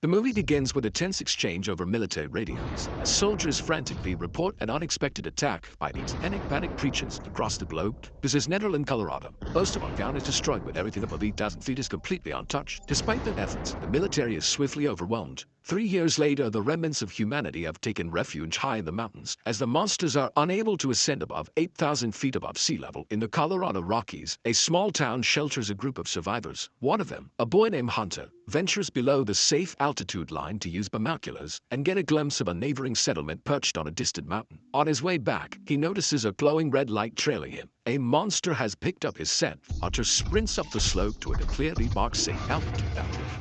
The movie begins with a tense exchange over military radios, as soldiers frantically report an unexpected attack by these enigmatic creatures across the globe. This is Netherlands, Colorado. Most of our town is destroyed, but everything above 8,000 feet is completely untouched. Despite their efforts, the military is swiftly overwhelmed. 3 years later, the remnants of humanity have taken refuge high in the mountains, as the monsters are unable to ascend above 8,000 feet above sea level. In the Colorado Rockies, a small town shelters a group of survivors. One of them, a boy named Hunter, ventures below the safe altitude line to use binoculars and get a glimpse of a neighboring settlement perched on a distant mountain. On his way back, he notices a glowing red light trailing him. A monster has picked up his scent. Hunter sprints up the slope toward a clearly marked safe altitude.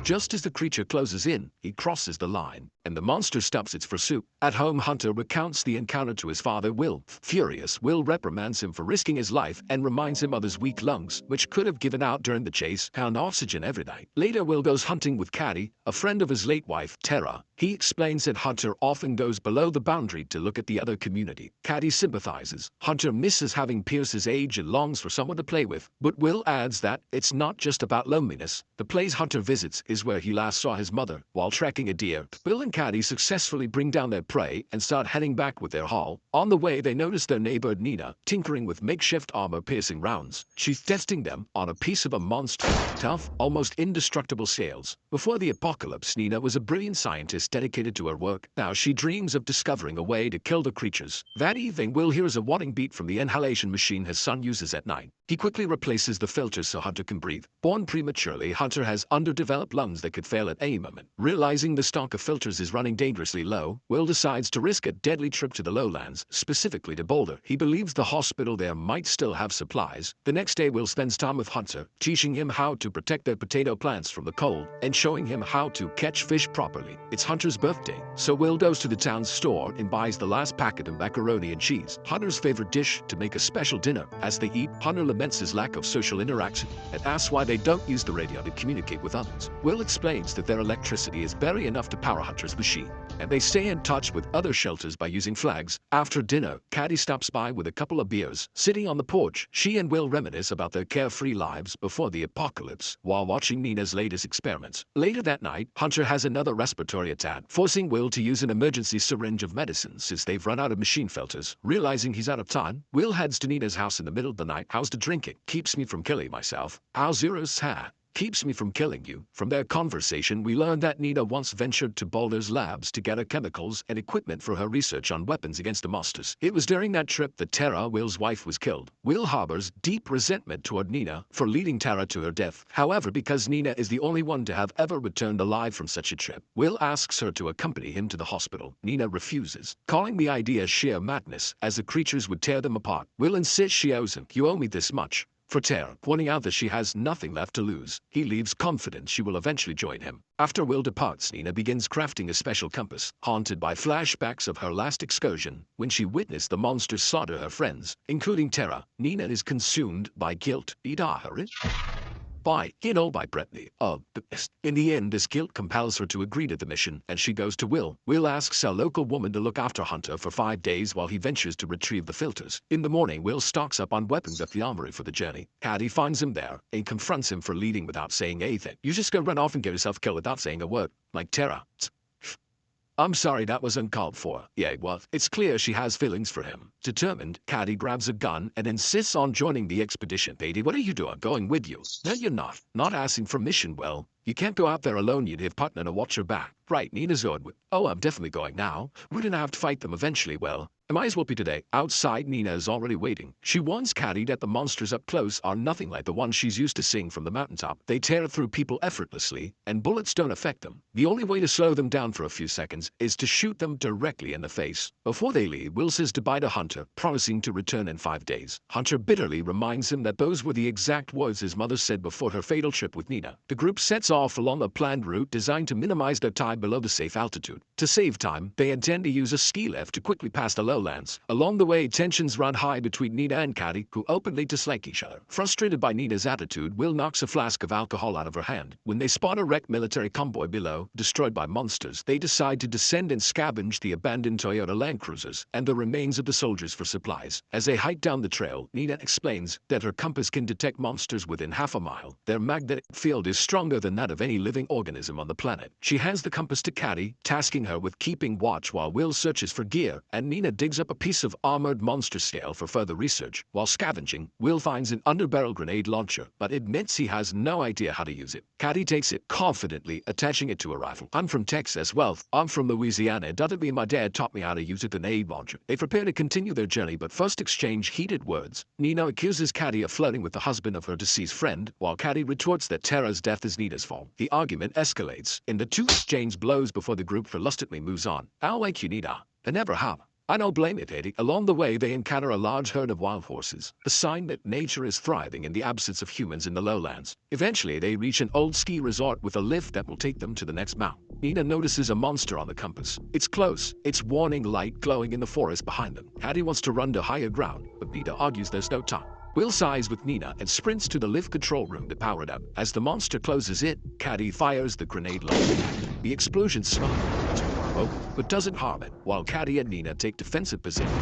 Just as the creature closes in, he crosses the line, and the monster stops its pursuit. At home, Hunter recounts the encounter to his father, Will. Furious, Will reprimands him for risking his life and reminds him of his weak lungs, which could have given out during the chase, pound oxygen every night. Later, Will goes hunting with Caddy, a friend of his late wife, Tara. He explains that Hunter often goes below the boundary to look at the other community. Caddy sympathizes. Hunter misses having Pierce's age and longs for someone to play with, but Will adds that it's not just about loneliness. The place Hunter visits is where he last saw his mother while tracking a deer. Will and Caddy successfully bring down their prey and start heading back with their haul. On the way, they notice their neighbor Nina tinkering with makeshift armor-piercing rounds. She's testing them on a piece of a monster, tough, almost indestructible scales. Before the apocalypse, Nina was a brilliant scientist dedicated to her work. Now she dreams of discovering a way to kill the creatures. That evening, Will hears a warning beat from the inhalation machine his son uses at night. He quickly replaces the filters so Hunter can breathe. Born prematurely, Hunter has underdeveloped lungs that could fail at any moment. Realizing the stock of filters is running dangerously low, Will decides to risk a deadly trip to the lowlands, specifically to Boulder. He believes the hospital there might still have supplies. The next day, Will spends time with Hunter, teaching him how to protect their potato plants from the cold and showing him how to catch fish properly. It's Hunter's birthday, so Will goes to the town's store and buys the last packet of macaroni and cheese, Hunter's favorite dish, to make a special dinner. As they eat, Hunter laments his lack of social interaction and asks why they don't use the radio to communicate with others. Will explains that their electricity is barely enough to power Hunter's machine, and they stay in touch with other shelters by using flags. After dinner, Caddy stops by with a couple of beers. Sitting on the porch, she and Will reminisce about their carefree lives before the apocalypse while watching Nina's latest experiments. Later that night, Hunter has another respiratory attack, forcing Will to use an emergency syringe of medicine since they've run out of machine filters. Realizing he's out of time, Will heads to Nina's house in the middle of the night. How's the drinking? Keeps me from killing myself. How's Zero's hair? Keeps me from killing you. From their conversation, we learn that Nina once ventured to Boulder's labs to gather chemicals and equipment for her research on weapons against the monsters. It was during that trip that Tara, Will's wife, was killed. Will harbors deep resentment toward Nina for leading Tara to her death. However, because Nina is the only one to have ever returned alive from such a trip, Will asks her to accompany him to the hospital. Nina refuses, calling the idea sheer madness, as the creatures would tear them apart. Will insists she owes him. You owe me this much. For Tara, pointing out that she has nothing left to lose. He leaves confident she will eventually join him. After Will departs, Nina begins crafting a special compass, haunted by flashbacks of her last excursion when she witnessed the monsters slaughter her friends, including Tara. Nina is consumed by guilt. By Bretney. In the end, this guilt compels her to agree to the mission, and she goes to Will. Will asks a local woman to look after Hunter for 5 days while he ventures to retrieve the filters. In the morning, Will stocks up on weapons at the armory for the journey. Caddy finds him there and confronts him for leading without saying anything. You just go run off and get yourself killed without saying a word, like Tara. I'm sorry, that was uncalled for. Yeah, well, it's clear she has feelings for him. Determined, Caddy grabs a gun and insists on joining the expedition. Beatty, what are you doing? Going with you? No, you're not. Not asking for mission, Will. You can't go out there alone. You'd have partner to watch your back. Right, Nina's on. Oh, I'm definitely going now. We're gonna have to fight them eventually, Will. I might as well be today. Outside, Nina is already waiting. She warns Caddy that the monsters up close are nothing like the ones she's used to seeing from the mountaintop. They tear through people effortlessly, and bullets don't affect them. The only way to slow them down for a few seconds is to shoot them directly in the face. Before they leave, Will says goodbye to Hunter, promising to return in 5 days. Hunter bitterly reminds him that those were the exact words his mother said before her fatal trip with Nina. The group sets off along a planned route designed to minimize their time below the safe altitude. To save time, they intend to use a ski lift to quickly pass the lowlands. Along the way, tensions run high between Nina and Caddy, who openly dislike each other. Frustrated by Nina's attitude, Will knocks a flask of alcohol out of her hand. When they spot a wrecked military convoy below, destroyed by monsters, they decide to descend and scavenge the abandoned Toyota Land Cruisers and the remains of the soldiers for supplies. As they hike down the trail, Nina explains that her compass can detect monsters within half a mile. Their magnetic field is stronger than that that of any living organism on the planet. She hands the compass to Caddy, tasking her with keeping watch while Will searches for gear, and Nina digs up a piece of armored monster scale for further research. While scavenging, Will finds an underbarrel grenade launcher, but admits he has no idea how to use it. Caddy takes it confidently, attaching it to a rifle. "I'm from Texas, well, I'm from Louisiana. It doesn't mean my dad taught me how to use a grenade launcher." They prepare to continue their journey, but first exchange heated words. Nina accuses Caddy of flirting with the husband of her deceased friend, while Caddy retorts that Tara's death is Nina's fault. The argument escalates, and the two exchange blows before the group reluctantly moves on. "I'll wake you, Nina. I never have. I don't blame it, Eddie." Along the way, they encounter a large herd of wild horses, a sign that nature is thriving in the absence of humans in the lowlands. Eventually, they reach an old ski resort with a lift that will take them to the next mountain. Nina notices a monster on the compass. It's close, its warning light glowing in the forest behind them. Caddy wants to run to higher ground, but Nina argues there's no time. Will sighs with Nina and sprints to the lift control room to power it up. As the monster closes it, Caddy fires the grenade launcher. The explosion smoke, but doesn't harm it, while Caddy and Nina take defensive position,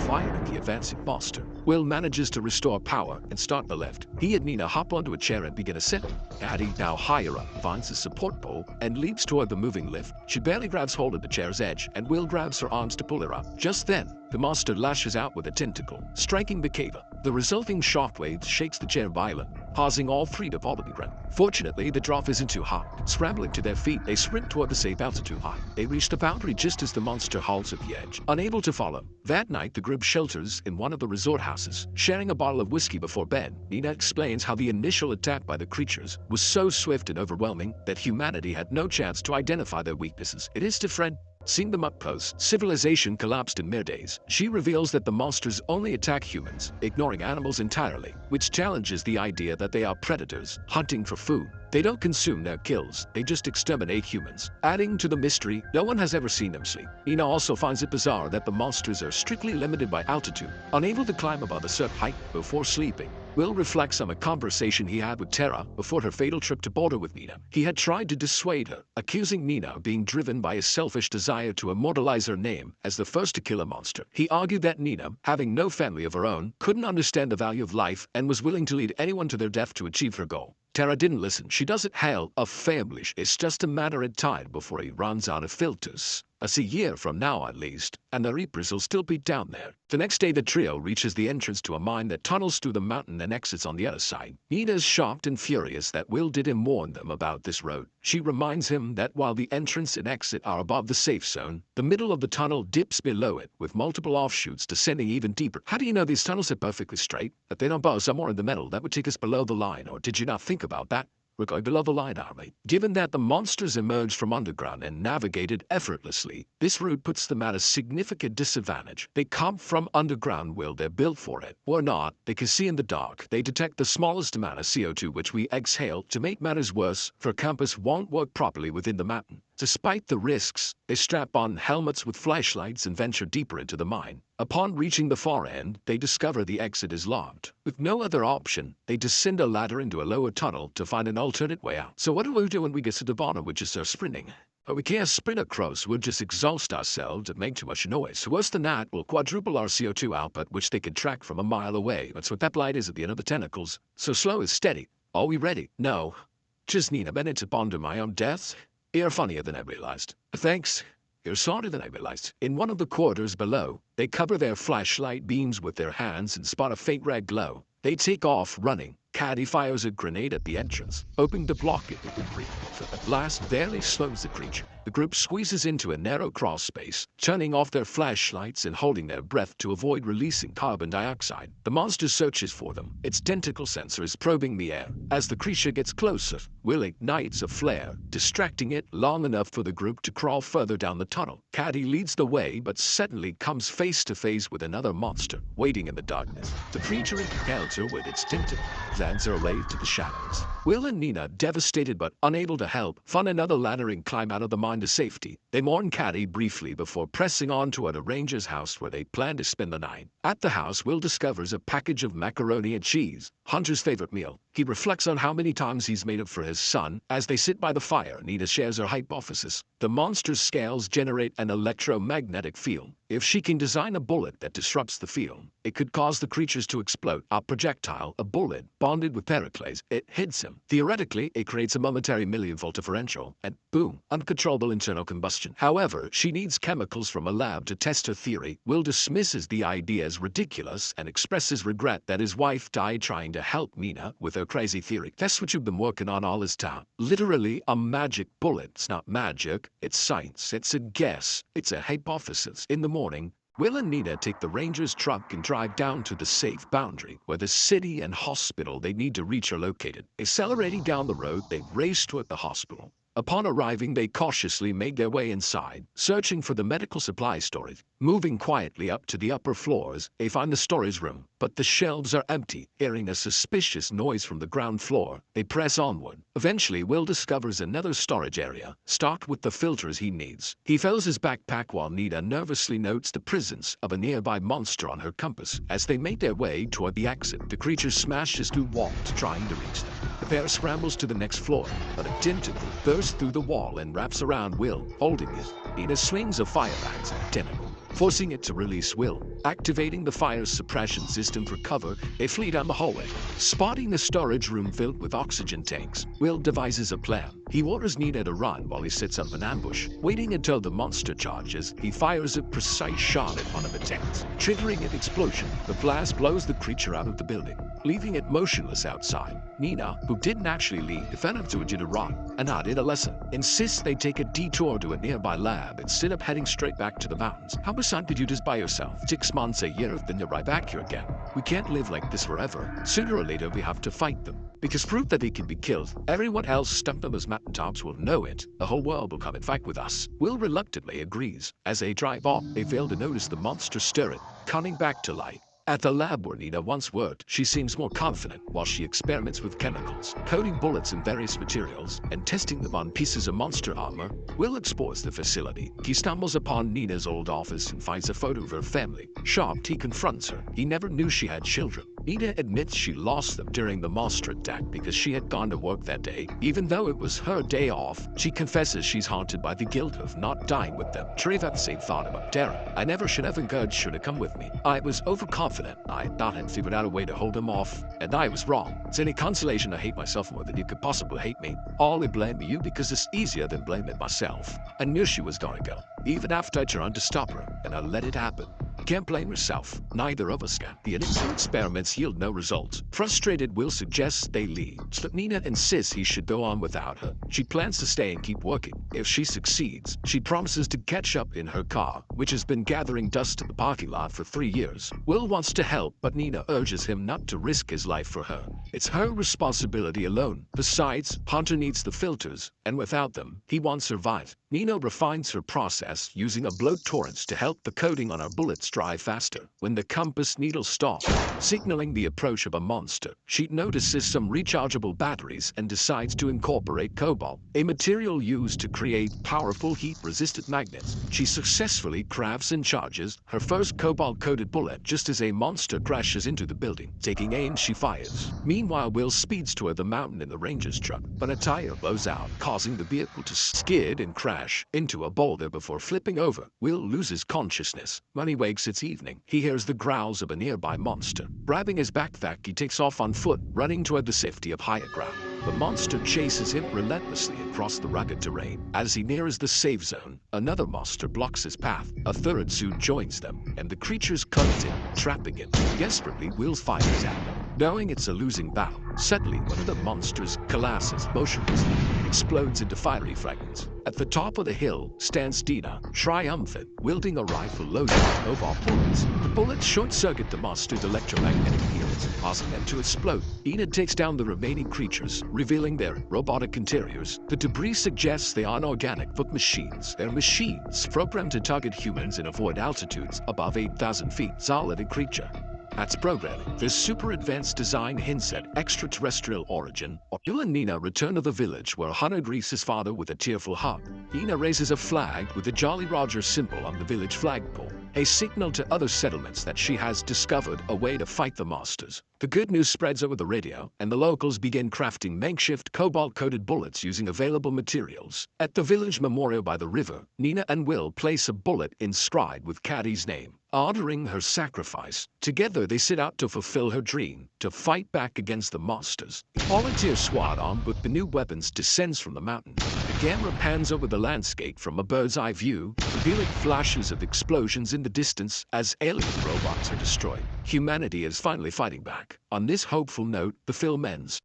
firing the advancing monster. Will manages to restore power and start the lift. He and Nina hop onto a chair and begin ascending. Caddy, now higher up, finds a support pole and leaps toward the moving lift. She barely grabs hold of the chair's edge, and Will grabs her arms to pull her up. Just then, the monster lashes out with a tentacle, striking the caver. The resulting shockwave shakes the chair violently, causing all three to fall to the ground. Fortunately, the drop isn't too hot. Scrambling to their feet, they sprint toward the safe altitude high. They reach the boundary just as the monster halts at the edge, unable to follow. That night, the group shelters in one of the resort houses, sharing a bottle of whiskey before bed. Nina explains how the initial attack by the creatures was so swift and overwhelming that humanity had no chance to identify their weaknesses. It is different. Seeing them up close, civilization collapsed in mere days. She reveals that the monsters only attack humans, ignoring animals entirely, which challenges the idea that they are predators, hunting for food. They don't consume their kills, they just exterminate humans. Adding to the mystery, no one has ever seen them sleep. Nina also finds it bizarre that the monsters are strictly limited by altitude, unable to climb above a certain height before sleeping. Will reflects on a conversation he had with Tara before her fatal trip to border with Nina. He had tried to dissuade her, accusing Nina of being driven by a selfish desire to immortalize her name as the first to kill a monster. He argued that Nina, having no family of her own, couldn't understand the value of life and was willing to lead anyone to their death to achieve her goal. Tara didn't listen. She doesn't hail a family. It's just a matter of time before he runs out of filters. A year from now at least, and the Reapers will still be down there. The next day the trio reaches the entrance to a mine that tunnels through the mountain and exits on the other side. Nina is shocked and furious that Will didn't warn them about this road. She reminds him that while the entrance and exit are above the safe zone, the middle of the tunnel dips below it, with multiple offshoots descending even deeper. "How do you know these tunnels are perfectly straight? That they don't bow somewhere in the middle? That would take us below the line, or did you not think about that?" "We're going below the line, aren't we?" Given that the monsters emerged from underground and navigated effortlessly, this route puts them at a significant disadvantage. They come from underground, Will, they're built for it. Or not, they can see in the dark. They detect the smallest amount of CO2 which we exhale. To make matters worse, their compass won't work properly within the mountain. Despite the risks, they strap on helmets with flashlights and venture deeper into the mine. Upon reaching the far end, they discover the exit is locked. With no other option, they descend a ladder into a lower tunnel to find an alternate way out. "So what do we do when we get to the bottom? We just start sprinting." "But we can't sprint across, we'll just exhaust ourselves and make too much noise. Worse than that, we'll quadruple our CO2 output, which they can track from a mile away. That's what that light is at the end of the tentacles. So slow is steady. Are we ready?" "No. Just need a minute to ponder my own death." "You're funnier than I realized." "Thanks. You're smarter than I realized." In one of the corridors below, they cover their flashlight beams with their hands and spot a faint red glow. They take off running. Caddy fires a grenade at the entrance, hoping to block it with debris. The blast barely slows the creature. The group squeezes into a narrow crawl space, turning off their flashlights and holding their breath to avoid releasing carbon dioxide. The monster searches for them. Its tentacle sensor is probing the air. As the creature gets closer, Will ignites a flare, distracting it long enough for the group to crawl further down the tunnel. Caddy leads the way, but suddenly comes face to face with another monster, waiting in the darkness. The creature impales her with its tentacle, lands her away to the shadows. Will and Nina, devastated but unable to help, find another ladder and climb out of the mine to safety. They mourn Caddy briefly before pressing on toward a ranger's house where they plan to spend the night. At the house, Will discovers a package of macaroni and cheese, Hunter's favorite meal. He reflects on how many times he's made it for his son. As they sit by the fire, Nina shares her hypothesis. The monster's scales generate an electromagnetic field. If she can design a bullet that disrupts the field, it could cause the creatures to explode. A projectile, a bullet, bonded with Pericles, it hits him. Theoretically, it creates a momentary million-volt differential, and boom, uncontrollable internal combustion. However, she needs chemicals from a lab to test her theory. Will dismisses the idea as ridiculous and expresses regret that his wife died trying to help Nina with her crazy theory. That's what you've been working on all this time. Literally a magic bullet. It's not magic, it's science, it's a guess, it's a hypothesis. In the morning, Will and Nina take the ranger's truck and drive down to the safe boundary where the city and hospital they need to reach are located. Accelerating down the road, they race toward the hospital. Upon arriving, they cautiously made their way inside, searching for the medical supply storage. Moving quietly up to the upper floors, they find the storage room, but the shelves are empty. Hearing a suspicious noise from the ground floor, they press onward. Eventually, Will discovers another storage area, stocked with the filters he needs. He fills his backpack while Nina nervously notes the presence of a nearby monster on her compass. As they make their way toward the exit, the creature smashes through walls, trying to reach them. The pair scrambles to the next floor, but a tentacle bursts through the wall and wraps around Will, holding it. Nina swings a fire axe at the tentacle, forcing it to release Will. Activating the fire suppression system for cover, they flee down the hallway. Spotting the storage room filled with oxygen tanks, Will devises a plan. He orders Nina to run while he sets up an ambush. Waiting until the monster charges, he fires a precise shot at one of the tanks, triggering an explosion. The blast blows the creature out of the building, leaving it motionless outside. Nina, who didn't actually leave, defended to to run, and added a lesson. Insists they take a detour to a nearby lab instead of heading straight back to the mountains. How much time did you just by yourself? 6 months, a year, then you're right back here again. We can't live like this forever. Sooner or later we have to fight them. Because proof that they can be killed, everyone else stuck them as mountaintops will know it. The whole world will come and fight with us. Will reluctantly agrees. As they drive off, they fail to notice the monster stir it, coming back to life. At the lab where Nina once worked, she seems more confident while she experiments with chemicals, coating bullets in various materials, and testing them on pieces of monster armor. Will explores the facility. He stumbles upon Nina's old office and finds a photo of her family. Shocked, he confronts her. He never knew she had children. Nina admits she lost them during the monster attack because she had gone to work that day. Even though it was her day off, she confesses she's haunted by the guilt of not dying with them. Treva same thought about Tara. I never should have encouraged her to come with me. I was overconfident. I thought I'd figured out a way to hold him off, and I was wrong. It's any consolation I hate myself more than you could possibly hate me. All I blame you because it's easier than blaming myself. I knew she was gonna go, even after I tried to stop her, and I let it happen. Can't blame herself. Neither of us can. The initial experiments yield no results. Frustrated, Will suggests they leave, but Nina insists he should go on without her. She plans to stay and keep working. If she succeeds, she promises to catch up in her car, which has been gathering dust in the parking lot for 3 years. Will wants to help, but Nina urges him not to risk his life for her. It's her responsibility alone. Besides, Hunter needs the filters, and without them, he won't survive. Nina refines her process using a blowtorch to help the coating on her bullets dry faster. When the compass needle stops, signaling the approach of a monster, she notices some rechargeable batteries and decides to incorporate cobalt, a material used to create powerful heat-resistant magnets. She successfully crafts and charges her first cobalt-coated bullet just as a monster crashes into the building. Taking aim, she fires. Meanwhile, Will speeds toward the mountain in the ranger's truck, but a tire blows out, causing the vehicle to skid and crash into a boulder before flipping over. Will loses consciousness. When he wakes, it's evening. He hears the growls of a nearby monster. Grabbing his backpack, he takes off on foot, running toward the safety of higher ground. The monster chases him relentlessly across the rugged terrain. As he nears the safe zone, another monster blocks his path. A third suit joins them, and the creatures cut him, trapping him. Desperately, Will fires at them, knowing it's a losing battle. Suddenly, one of the monsters collapses motionless and explodes into fiery fragments. At the top of the hill stands Dina, triumphant, wielding a rifle loaded with mobile bullets. The bullets short-circuit the monster's electromagnetic fields, causing them to explode. Dina takes down the remaining creatures, revealing their robotic interiors. The debris suggests they aren't organic, but machines. They're machines programmed to target humans and avoid altitudes above 8,000 feet. Solid and creature. That's programming. This super advanced design hints at extraterrestrial origin. Will and Nina return to the village where Hunter greets his father with a tearful hug. Nina raises a flag with the Jolly Roger symbol on the village flagpole. a signal to other settlements that she has discovered a way to fight the monsters. The good news spreads over the radio, and the locals begin crafting makeshift cobalt-coated bullets using available materials. At the village memorial by the river, Nina and Will place a bullet inscribed with Caddy's name, honoring her sacrifice. Together, they set out to fulfill her dream, to fight back against the monsters. The volunteer squad, armed with the new weapons, descends from the mountain. The camera pans over the landscape from a bird's-eye view, revealing flashes of explosions in the distance as alien robots are destroyed. Humanity is finally fighting back. On this hopeful note, the film ends.